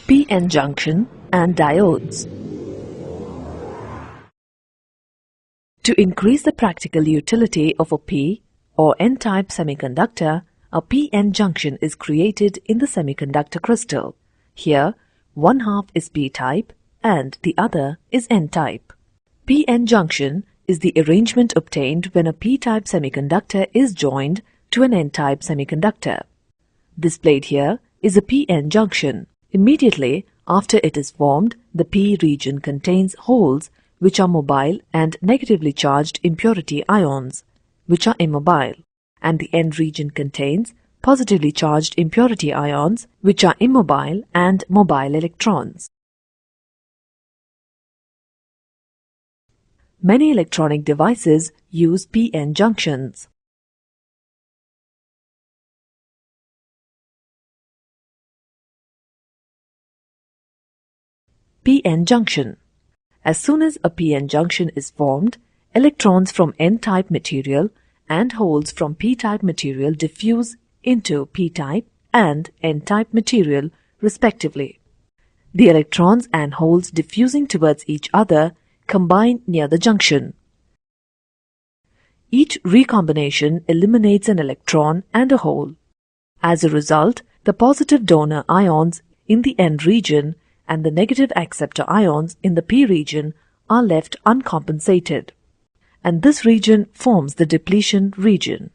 PN junction and diodes. To increase the practical utility of a P or N-type semiconductor, a PN junction is created in the semiconductor crystal. Here, one half is P-type and the other is N-type. PN junction is the arrangement obtained when a P-type semiconductor is joined to an N-type semiconductor. Displayed here is a PN junction. Immediately after it is formed, the P region contains holes which are mobile and negatively charged impurity ions, which are immobile, and the N region contains positively charged impurity ions, which are immobile and mobile electrons. Many electronic devices use PN junctions. PN junction. As soon as a PN junction is formed, electrons from N-type material and holes from P-type material diffuse into P-type and N-type material respectively. The electrons and holes diffusing towards each other combine near the junction. Each recombination eliminates an electron and a hole. As a result, the positive donor ions in the N region and the negative acceptor ions in the P region are left uncompensated, and this region forms the depletion region.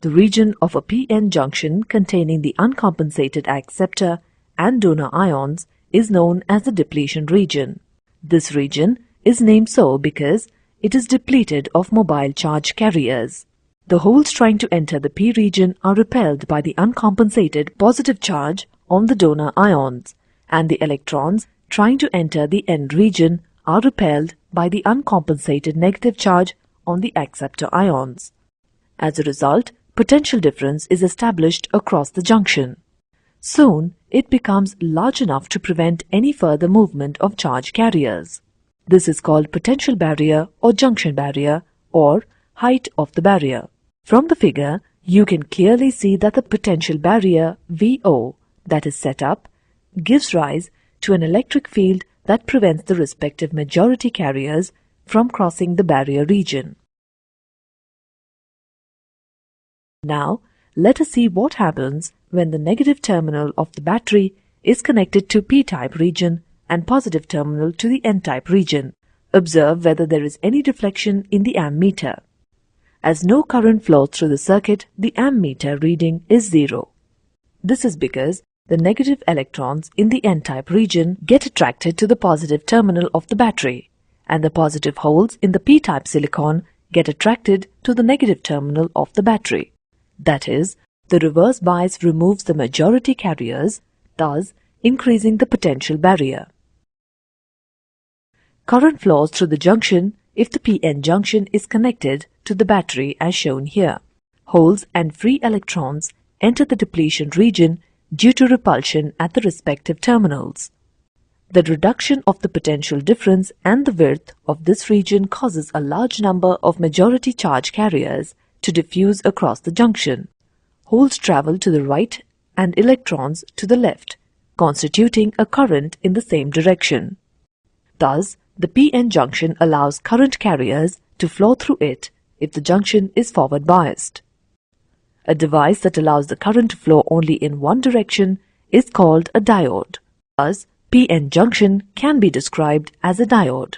The region of a PN junction containing the uncompensated acceptor and donor ions is known as the depletion region. This region is named so because it is depleted of mobile charge carriers. The holes trying to enter the P region are repelled by the uncompensated positive charge on the donor ions, and the electrons trying to enter the N region are repelled by the uncompensated negative charge on the acceptor ions. As a result, potential difference is established across the junction. Soon, it becomes large enough to prevent any further movement of charge carriers. This is called potential barrier or junction barrier or height of the barrier. From the figure, you can clearly see that the potential barrier VO that is set up gives rise to an electric field that prevents the respective majority carriers from crossing the barrier region. Now, let us see what happens when the negative terminal of the battery is connected to P-type region and positive terminal to the N-type region. Observe whether there is any deflection in the ammeter. As no current flows through the circuit, the ammeter reading is 0. This is because the negative electrons in the N-type region get attracted to the positive terminal of the battery, and the positive holes in the P-type silicon get attracted to the negative terminal of the battery. That is, the reverse bias removes the majority carriers, thus increasing the potential barrier. Current flows through the junction if the PN junction is connected to the battery as shown here. Holes and free electrons enter the depletion region due to repulsion at the respective terminals. The reduction of the potential difference and the width of this region causes a large number of majority charge carriers to diffuse across the junction. Holes travel to the right and electrons to the left, constituting a current in the same direction. Thus, the PN junction allows current carriers to flow through it if the junction is forward biased. A device that allows the current to flow only in one direction is called a diode. Thus, PN junction can be described as a diode.